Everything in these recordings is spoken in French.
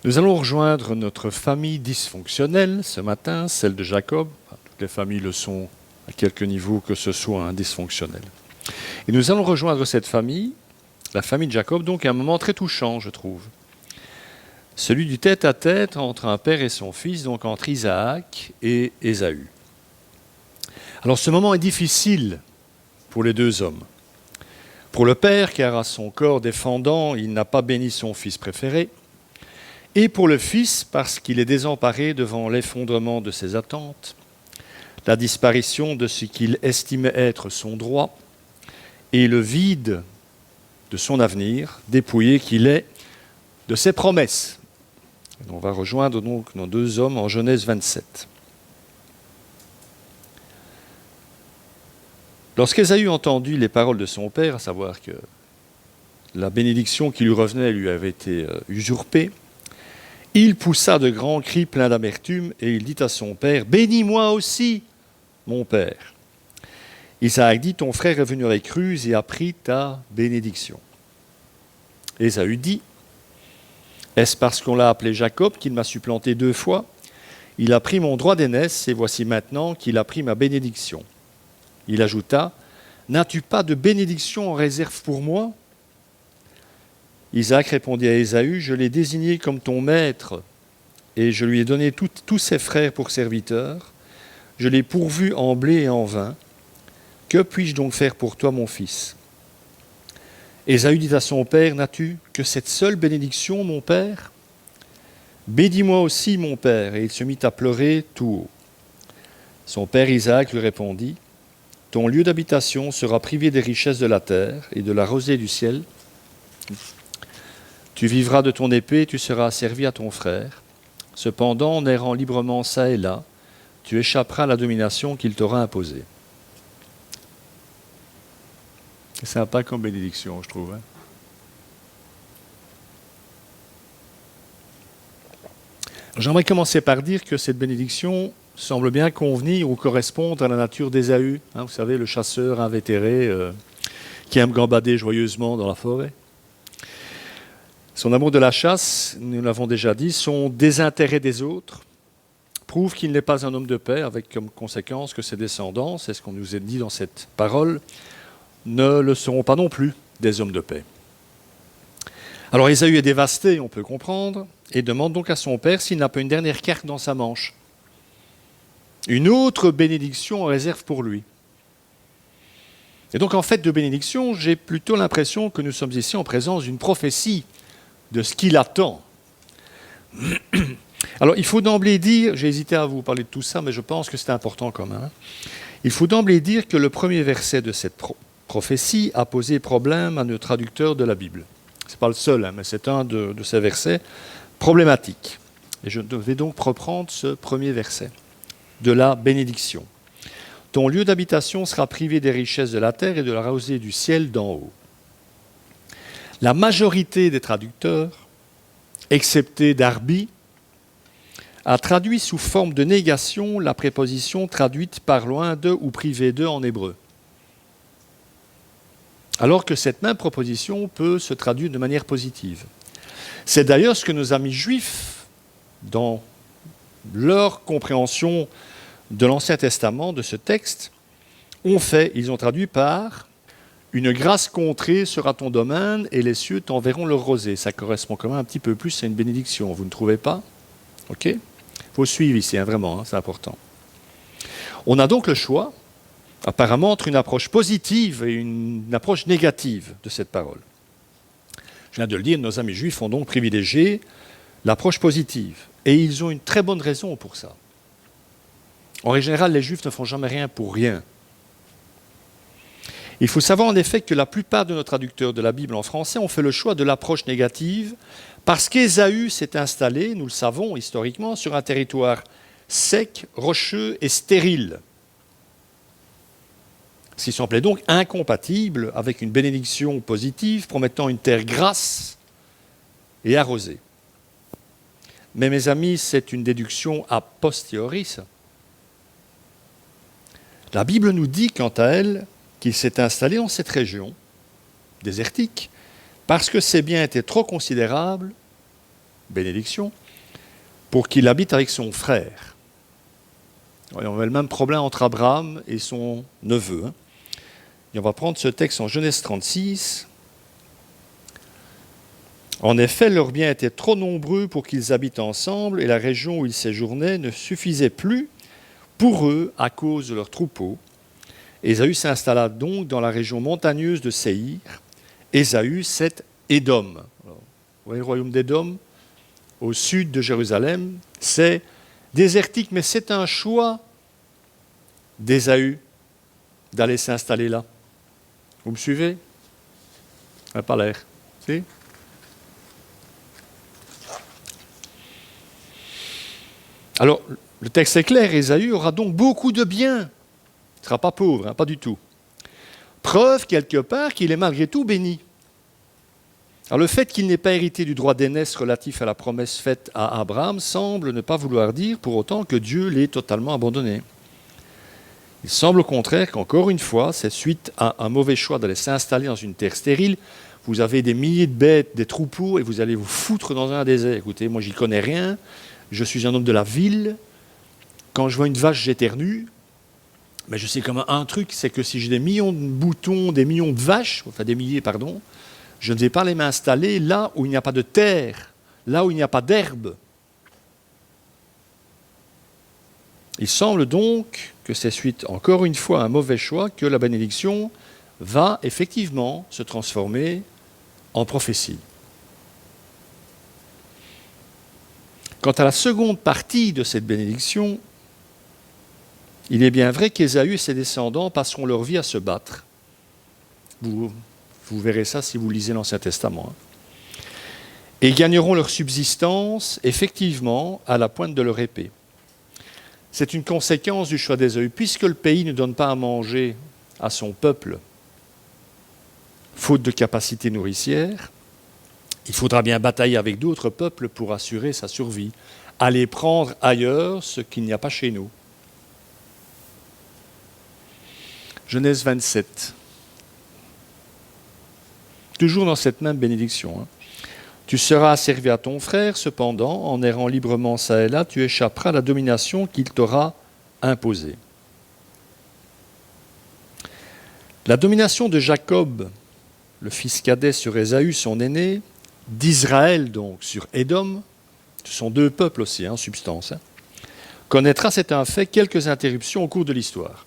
Nous allons rejoindre notre famille dysfonctionnelle ce matin, celle de Jacob. Toutes les familles le sont à quelque niveau que ce soit, dysfonctionnel. Et nous allons rejoindre cette famille, la famille de Jacob, donc à un moment très touchant, je trouve. Celui du tête-à-tête entre un père et son fils, donc entre Isaac et Ésaü. Alors ce moment est difficile pour les deux hommes. Pour le père, car à son corps défendant, il n'a pas béni son fils préféré. Et pour le fils, parce qu'il est désemparé devant l'effondrement de ses attentes, la disparition de ce qu'il estimait être son droit, et le vide de son avenir, dépouillé qu'il est de ses promesses. Et on va rejoindre donc nos deux hommes en Genèse 27. Lorsqu'Ésaü entendit les paroles de son père, à savoir que la bénédiction qui lui revenait lui avait été usurpée, il poussa de grands cris pleins d'amertume et il dit à son père « Bénis-moi aussi, mon père !» Isaac dit « Ton frère est venu avec ruse et a pris ta bénédiction. » Ésaü dit « Est-ce parce qu'on l'a appelé Jacob qu'il m'a supplanté 2 fois? Il a pris mon droit d'aînesse et voici maintenant qu'il a pris ma bénédiction. » Il ajouta « N'as-tu pas de bénédiction en réserve pour moi ?» Isaac répondit à Ésaü, « Je l'ai désigné comme ton maître, et je lui ai donné tous ses frères pour serviteurs. Je l'ai pourvu en blé et en vin. Que puis-je donc faire pour toi, mon fils ?» Ésaü dit à son père, « N'as-tu que cette seule bénédiction, mon père? Bénis-moi aussi, mon père. » Et il se mit à pleurer tout haut. Son père Isaac lui répondit, « Ton lieu d'habitation sera privé des richesses de la terre et de la rosée du ciel. Tu vivras de ton épée et tu seras servi à ton frère. Cependant, en errant librement çà et là, tu échapperas à la domination qu'il t'aura imposée. » C'est sympa comme bénédiction, je trouve. J'aimerais commencer par dire que cette bénédiction semble bien convenir ou correspondre à la nature d'Ésaü. Vous savez, le chasseur invétéré qui aime gambader joyeusement dans la forêt. Son amour de la chasse, nous l'avons déjà dit, son désintérêt des autres, prouve qu'il n'est pas un homme de paix, avec comme conséquence que ses descendants, c'est ce qu'on nous a dit dans cette parole, ne le seront pas non plus des hommes de paix. Alors Ésaü est dévasté, on peut comprendre, et demande donc à son père s'il n'a pas une dernière carte dans sa manche. Une autre bénédiction en réserve pour lui. Et donc en fait de bénédiction, j'ai plutôt l'impression que nous sommes ici en présence d'une prophétie de ce qu'il attend. Alors il faut d'emblée dire, j'ai hésité à vous parler de tout ça, mais je pense que c'est important quand même. Il faut d'emblée dire que le premier verset de cette prophétie a posé problème à nos traducteurs de la Bible. Ce n'est pas le seul, mais c'est un de ces versets problématiques. Et je vais donc reprendre ce premier verset de la bénédiction. Ton lieu d'habitation sera privé des richesses de la terre et de la rosée du ciel d'en haut. La majorité des traducteurs, excepté Darby, a traduit sous forme de négation la préposition traduite par loin de ou privé de en hébreu. Alors que cette même proposition peut se traduire de manière positive. C'est d'ailleurs ce que nos amis juifs, dans leur compréhension de l'Ancien Testament, de ce texte, ont fait. Ils ont traduit par « Une grâce contrée sera ton domaine et les cieux t'enverront leur rosée ». Ça correspond quand même un petit peu plus à une bénédiction, vous ne trouvez pas? Ok? Il faut suivre ici, vraiment, c'est important. On a donc le choix, apparemment, entre une approche positive et une approche négative de cette parole. Je viens de le dire, nos amis juifs ont donc privilégié l'approche positive. Et ils ont une très bonne raison pour ça. En règle générale, les juifs ne font jamais rien pour rien. Il faut savoir en effet que la plupart de nos traducteurs de la Bible en français ont fait le choix de l'approche négative parce qu'Ésaü s'est installé, nous le savons historiquement, sur un territoire sec, rocheux et stérile. Ce qui semblait donc incompatible avec une bénédiction positive promettant une terre grasse et arrosée. Mais mes amis, c'est une déduction a posteriori, ça. La Bible nous dit, quant à elle, qu'il s'est installé dans cette région désertique parce que ses biens étaient trop considérables, bénédiction, pour qu'il habite avec son frère. Et on avait le même problème entre Abraham et son neveu. Et on va prendre ce texte en Genèse 36. En effet, leurs biens étaient trop nombreux pour qu'ils habitent ensemble, et la région où ils séjournaient ne suffisait plus pour eux à cause de leurs troupeaux. Ésaü s'installa donc dans la région montagneuse de Séhir. Ésaü, c'est Édom. Alors, vous voyez le royaume d'Édom, au sud de Jérusalem, c'est désertique, mais c'est un choix d'Ésaü d'aller s'installer là. Vous me suivez? Ça n'a pas l'air. Si? Alors, le texte est clair, Ésaü aura donc beaucoup de biens. Il ne sera pas pauvre, pas du tout. Preuve, quelque part, qu'il est malgré tout béni. Alors, le fait qu'il n'ait pas hérité du droit d'aînesse relatif à la promesse faite à Abraham semble ne pas vouloir dire pour autant que Dieu l'ait totalement abandonné. Il semble au contraire qu'encore une fois, c'est suite à un mauvais choix d'aller s'installer dans une terre stérile. Vous avez des milliers de bêtes, des troupeaux, et vous allez vous foutre dans un désert. Écoutez, moi, j'y connais rien. Je suis un homme de la ville. Quand je vois une vache, j'éternue. Mais je sais quand même un truc, c'est que si j'ai des millions de moutons, des millions de vaches, enfin des milliers, pardon, je ne vais pas les m'installer là où il n'y a pas de terre, là où il n'y a pas d'herbe. Il semble donc que c'est suite, encore une fois, à un mauvais choix que la bénédiction va effectivement se transformer en prophétie. Quant à la seconde partie de cette bénédiction, il est bien vrai qu'Ésaü et ses descendants passeront leur vie à se battre. Vous verrez ça si vous lisez l'Ancien Testament. Et ils gagneront leur subsistance, effectivement, à la pointe de leur épée. C'est une conséquence du choix d'Ésaü. Puisque le pays ne donne pas à manger à son peuple, faute de capacité nourricière, il faudra bien batailler avec d'autres peuples pour assurer sa survie, aller prendre ailleurs ce qu'il n'y a pas chez nous. Genèse 27. Toujours dans cette même bénédiction. Tu seras asservi à ton frère, cependant, en errant librement çà et là, tu échapperas à la domination qu'il t'aura imposée. La domination de Jacob, le fils cadet sur Ésaü, son aîné, d'Israël donc sur Édom, ce sont deux peuples aussi en substance, connaîtra, c'est un fait, quelques interruptions au cours de l'histoire.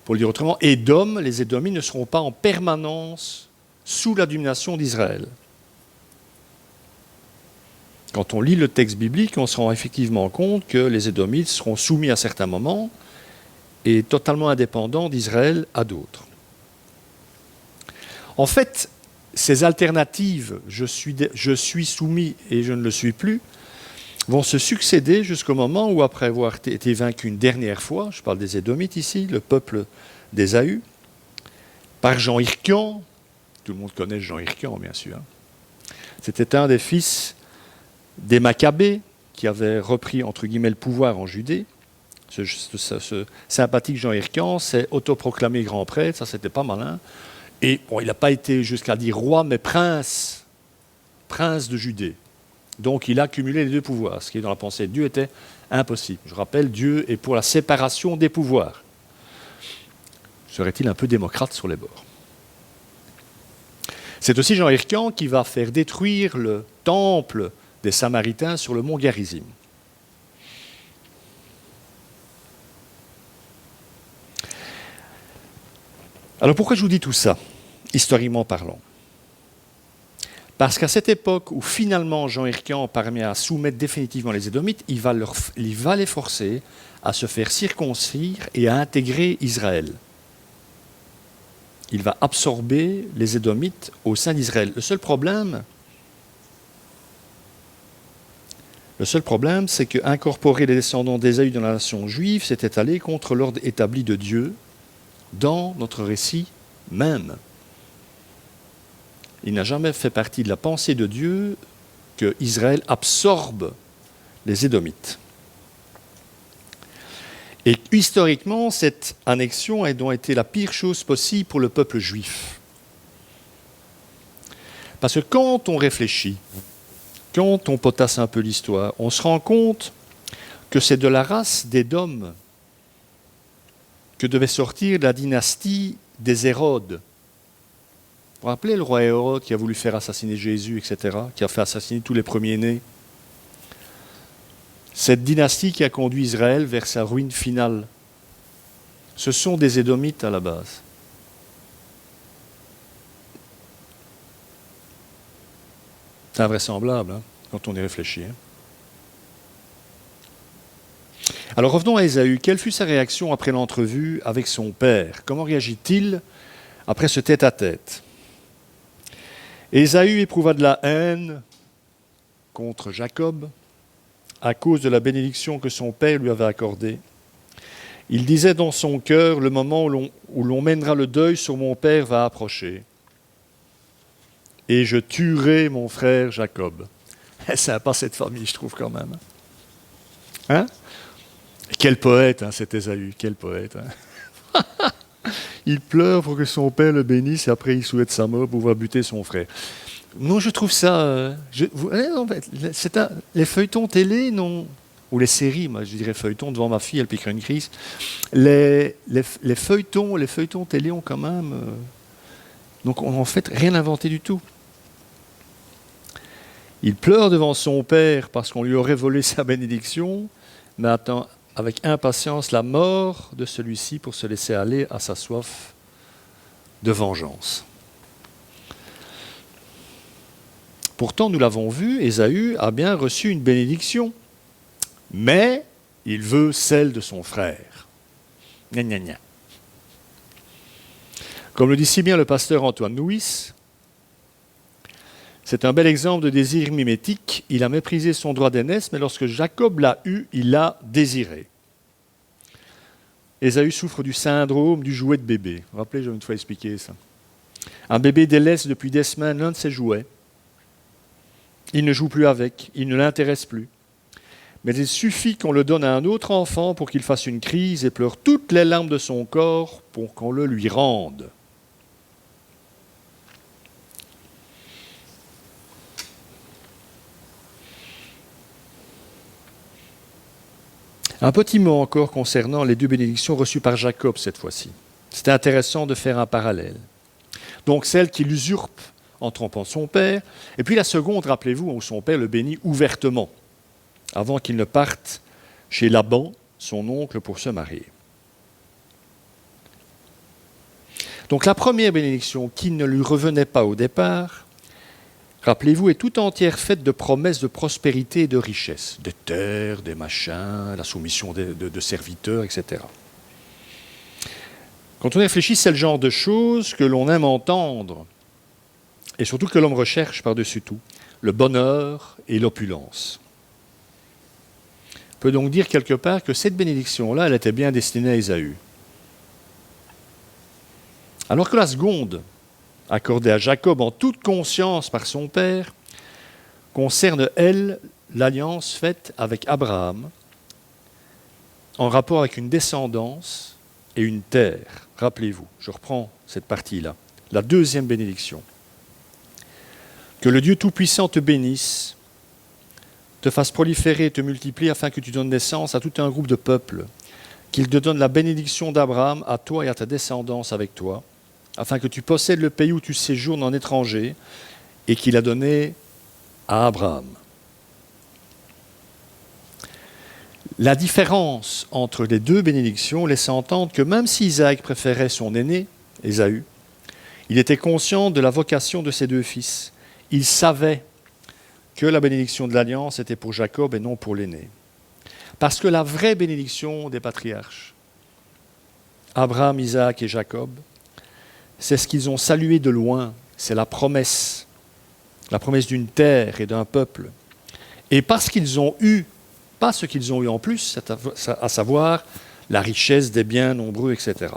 Pour le dire autrement, Édom, les Édomites ne seront pas en permanence sous la domination d'Israël. Quand on lit le texte biblique, on se rend effectivement compte que les Édomites seront soumis à certains moments et totalement indépendants d'Israël à d'autres. En fait, ces alternatives, je suis soumis et je ne le suis plus, vont se succéder jusqu'au moment où, après avoir été vaincu une dernière fois, je parle des Édomites ici, le peuple d'Ésaü, par Jean Hircan, tout le monde connaît Jean Hircan bien sûr, c'était un des fils des Maccabées qui avait repris entre guillemets le pouvoir en Judée. Ce sympathique Jean Hircan s'est autoproclamé grand prêtre, ça c'était pas malin, et bon, il n'a pas été jusqu'à dire roi, mais prince de Judée. Donc il a cumulé les deux pouvoirs, ce qui dans la pensée de Dieu était impossible. Je rappelle, Dieu est pour la séparation des pouvoirs. Serait-il un peu démocrate sur les bords? C'est aussi Jean Hircan qui va faire détruire le temple des Samaritains sur le mont Garizim. Alors pourquoi je vous dis tout ça, historiquement parlant? Parce qu'à cette époque où finalement Jean Hircan parvient à soumettre définitivement les Édomites, il va les forcer à se faire circoncire et à intégrer Israël. Il va absorber les Édomites au sein d'Israël. Le seul problème, c'est qu'incorporer les descendants d'Ésaü dans la nation juive, c'était aller contre l'ordre établi de Dieu dans notre récit même. Il n'a jamais fait partie de la pensée de Dieu que Israël absorbe les Édomites. Et historiquement, cette annexion a donc été la pire chose possible pour le peuple juif. Parce que quand on réfléchit quand on potasse un peu l'histoire, on se rend compte que c'est de la race d'Édom que devait sortir la dynastie des Hérodes. Vous vous rappelez le roi Hérode qui a voulu faire assassiner Jésus, etc., qui a fait assassiner tous les premiers-nés? Cette dynastie qui a conduit Israël vers sa ruine finale. Ce sont des Édomites à la base. C'est invraisemblable, hein, quand on y réfléchit. Hein. Alors revenons à Ésaü. Quelle fut sa réaction après l'entrevue avec son père? Comment réagit-il après ce tête-à-tête? Ésaü éprouva de la haine contre Jacob à cause de la bénédiction que son père lui avait accordée. Il disait dans son cœur, le moment où l'on mènera le deuil sur mon père va approcher. Et je tuerai mon frère Jacob. C'est sympa cette famille, je trouve quand même. Hein? Quel poète, hein, cet Ésaü, quel poète. Hein? Il pleure pour que son père le bénisse et après il souhaite sa mort pour pouvoir buter son frère. Non, je trouve ça... les feuilletons télé, non, ou les séries, moi je dirais feuilletons, devant ma fille, elle piquerait une crise. Les feuilletons télé ont quand même... donc on en fait rien inventé du tout. Il pleure devant son père parce qu'on lui aurait volé sa bénédiction, mais attend avec impatience la mort de celui-ci pour se laisser aller à sa soif de vengeance. Pourtant, nous l'avons vu, Ésaü a bien reçu une bénédiction, mais il veut celle de son frère. Gna gna gna. Comme le dit si bien le pasteur Antoine Nuis, c'est un bel exemple de désir mimétique. Il a méprisé son droit d'aînesse, mais lorsque Jacob l'a eu, il l'a désiré. Ésaü souffre du syndrome du jouet de bébé. Vous vous rappelez, j'ai une fois expliqué ça. Un bébé délaisse depuis des semaines l'un de ses jouets. Il ne joue plus avec, il ne l'intéresse plus. Mais il suffit qu'on le donne à un autre enfant pour qu'il fasse une crise et pleure toutes les larmes de son corps pour qu'on le lui rende. Un petit mot encore concernant les deux bénédictions reçues par Jacob cette fois-ci. C'est intéressant de faire un parallèle. Donc celle qui l'usurpe en trompant son père, et puis la seconde, rappelez-vous, où son père le bénit ouvertement, avant qu'il ne parte chez Laban, son oncle, pour se marier. Donc la première bénédiction, qui ne lui revenait pas au départ, rappelez-vous, est tout entière faite de promesses de prospérité et de richesse, des terres, des machins, la soumission de serviteurs, etc. Quand on y réfléchit, c'est le genre de choses que l'on aime entendre, et surtout que l'homme recherche par-dessus tout, le bonheur et l'opulence. On peut donc dire quelque part que cette bénédiction-là, elle était bien destinée à Ésaü. Alors que la seconde, accordée à Jacob en toute conscience par son père, concerne, elle, l'alliance faite avec Abraham, en rapport avec une descendance et une terre. Rappelez-vous, je reprends cette partie-là. La deuxième bénédiction. Que le Dieu Tout-Puissant te bénisse, te fasse proliférer et te multiplier afin que tu donnes naissance à tout un groupe de peuples, qu'il te donne la bénédiction d'Abraham à toi et à ta descendance avec toi, afin que tu possèdes le pays où tu séjournes en étranger et qu'il a donné à Abraham. La différence entre les deux bénédictions laisse entendre que même si Isaac préférait son aîné, Ésaü, il était conscient de la vocation de ses deux fils. Il savait que la bénédiction de l'alliance était pour Jacob et non pour l'aîné. Parce que la vraie bénédiction des patriarches, Abraham, Isaac et Jacob, c'est ce qu'ils ont salué de loin, c'est la promesse d'une terre et d'un peuple. Et parce qu'ils ont eu, pas ce qu'ils ont eu en plus, à savoir la richesse des biens nombreux, etc.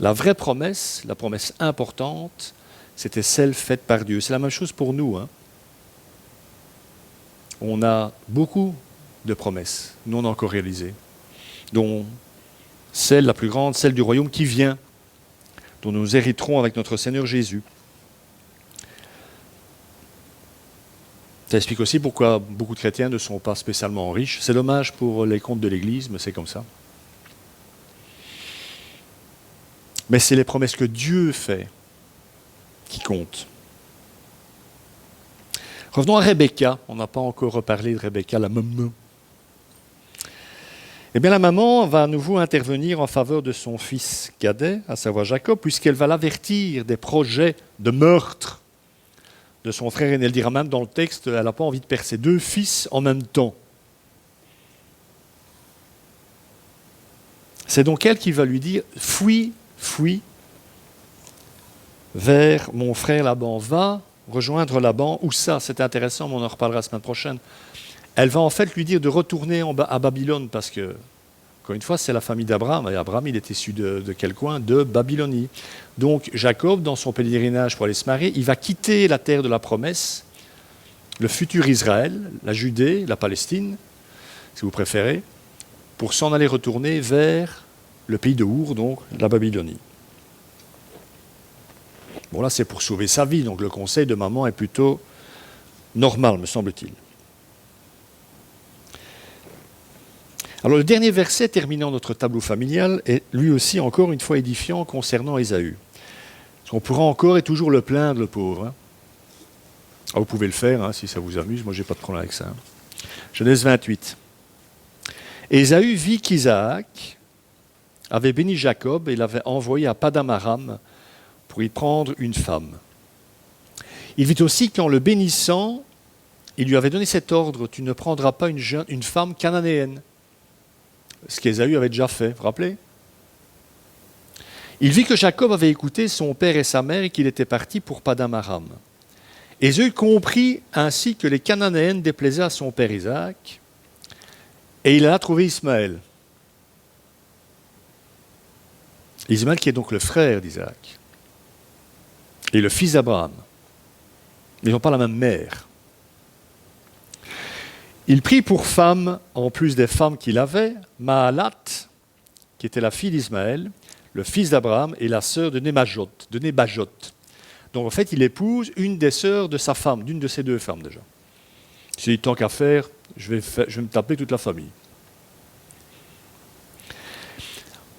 La vraie promesse, la promesse importante, c'était celle faite par Dieu. C'est la même chose pour nous. Hein. On a beaucoup de promesses, non encore réalisées, dont celle la plus grande, celle du royaume qui vient, dont nous hériterons avec notre Seigneur Jésus. Ça explique aussi pourquoi beaucoup de chrétiens ne sont pas spécialement riches. C'est dommage pour les comptes de l'Église, mais c'est comme ça. Mais c'est les promesses que Dieu fait qui comptent. Revenons à Rebecca. On n'a pas encore reparlé de Rebecca, la maman. Eh bien, la maman va à nouveau intervenir en faveur de son fils cadet, à savoir Jacob, puisqu'elle va l'avertir des projets de meurtre de son frère aîné. Elle dira même dans le texte, elle n'a pas envie de perdre ses 2 fils en même temps. C'est donc elle qui va lui dire, fuis vers mon frère Laban, va rejoindre Laban. Où ça? C'est intéressant, mais on en reparlera la semaine prochaine. Elle va en fait lui dire de retourner à Babylone, parce que, encore une fois, c'est la famille d'Abraham. Et Abraham, il est issu de quel coin? De Babylonie. Donc Jacob, dans son pèlerinage pour aller se marier, il va quitter la terre de la promesse, le futur Israël, la Judée, la Palestine, si vous préférez, pour s'en aller retourner vers le pays de Our, donc la Babylonie. Bon, là, c'est pour sauver sa vie, donc le conseil de maman est plutôt normal, me semble-t-il. Alors, le dernier verset terminant notre tableau familial est lui aussi encore une fois édifiant concernant Ésaü. On pourra encore et toujours le plaindre, le pauvre. Ah, vous pouvez le faire, si ça vous amuse, moi je n'ai pas de problème avec ça. Genèse 28. Ésaü vit qu'Isaac avait béni Jacob et l'avait envoyé à Paddan Aram pour y prendre une femme. Il vit aussi qu'en le bénissant, il lui avait donné cet ordre, tu ne prendras pas une femme cananéenne. Ce qu'Ésaü avait déjà fait, vous vous rappelez? Il vit que Jacob avait écouté son père et sa mère et qu'il était parti pour Paddan Aram. Ésaü comprit ainsi que les Cananéennes déplaisaient à son père Isaac, et il a trouvé Ismaël. Ismaël qui est donc le frère d'Isaac, et le fils d'Abraham. Ils n'ont pas la même mère. Il prit pour femme, en plus des femmes qu'il avait, Mahalat, qui était la fille d'Ismaël, le fils d'Abraham et la sœur de Nebajot. Donc en fait, il épouse une des sœurs de sa femme, d'une de ses 2 femmes déjà. Il s'est dit, tant qu'à faire, je vais me taper toute la famille.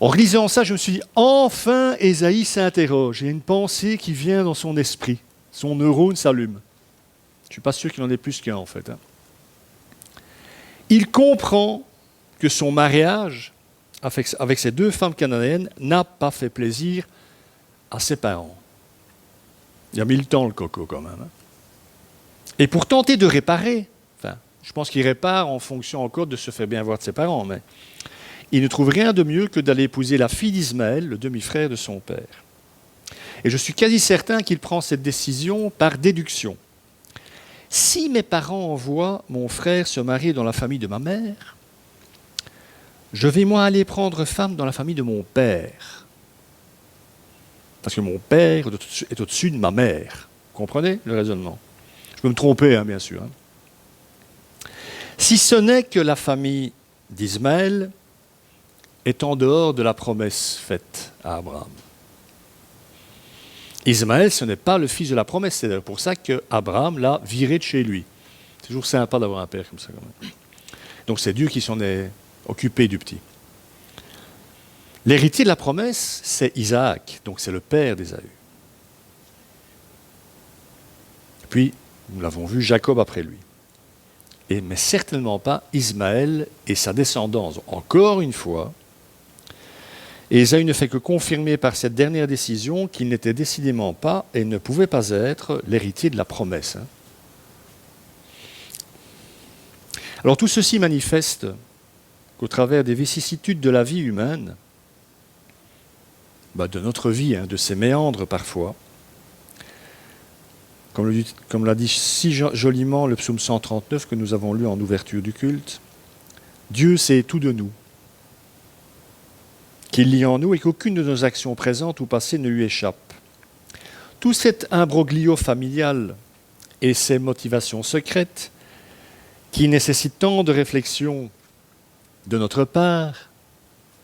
En lisant ça, je me suis dit, enfin Ésaïe s'interroge. Il y a une pensée qui vient dans son esprit. Son neurone s'allume. Je ne suis pas sûr qu'il en ait plus qu'un en fait. Il comprend que son mariage avec ces 2 femmes cananéennes n'a pas fait plaisir à ses parents. Il a mis le temps, le coco, quand même. Et pour tenter de réparer, je pense qu'il répare en fonction encore de se faire bien voir de ses parents, mais il ne trouve rien de mieux que d'aller épouser la fille d'Ismaël, le demi-frère de son père. Et je suis quasi certain qu'il prend cette décision par déduction. Si mes parents envoient mon frère se marier dans la famille de ma mère, je vais moi aller prendre femme dans la famille de mon père. Parce que mon père est au-dessus de ma mère. Vous comprenez le raisonnement? Je peux me tromper, bien sûr. Si ce n'est que la famille d'Ismaël est en dehors de la promesse faite à Abraham. Ismaël, ce n'est pas le fils de la promesse. C'est pour ça qu'Abraham l'a viré de chez lui. C'est toujours sympa d'avoir un père comme ça, quand même. Donc c'est Dieu qui s'en est occupé du petit. L'héritier de la promesse, c'est Isaac, donc c'est le père d'Ésaü. Puis, nous l'avons vu, Jacob après lui. Mais certainement pas Ismaël et sa descendance. Encore une fois, Ésaü ne fait que confirmer par cette dernière décision qu'il n'était décidément pas et ne pouvait pas être l'héritier de la promesse. Alors tout ceci manifeste qu'au travers des vicissitudes de la vie humaine, de notre vie, de ses méandres parfois, comme l'a dit si joliment le psaume 139 que nous avons lu en ouverture du culte, Dieu sait tout de nous, qu'il lit en nous et qu'aucune de nos actions présentes ou passées ne lui échappe. Tout cet imbroglio familial et ces motivations secrètes qui nécessitent tant de réflexion de notre part,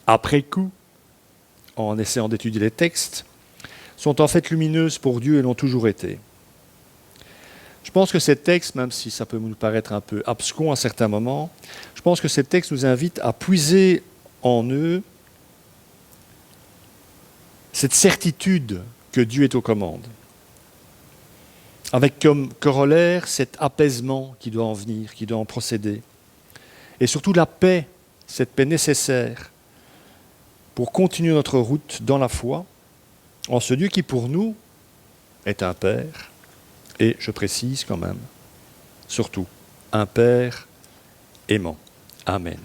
après coup, en essayant d'étudier les textes, sont en fait lumineuses pour Dieu et l'ont toujours été. Je pense que ces textes, même si ça peut nous paraître un peu abscons à certains moments, je pense que ces textes nous invitent à puiser en eux cette certitude que Dieu est aux commandes, avec comme corollaire cet apaisement qui doit en venir, qui doit en procéder, et surtout la paix, cette paix nécessaire pour continuer notre route dans la foi, en ce Dieu qui pour nous est un Père, et je précise quand même, surtout, un Père aimant. Amen.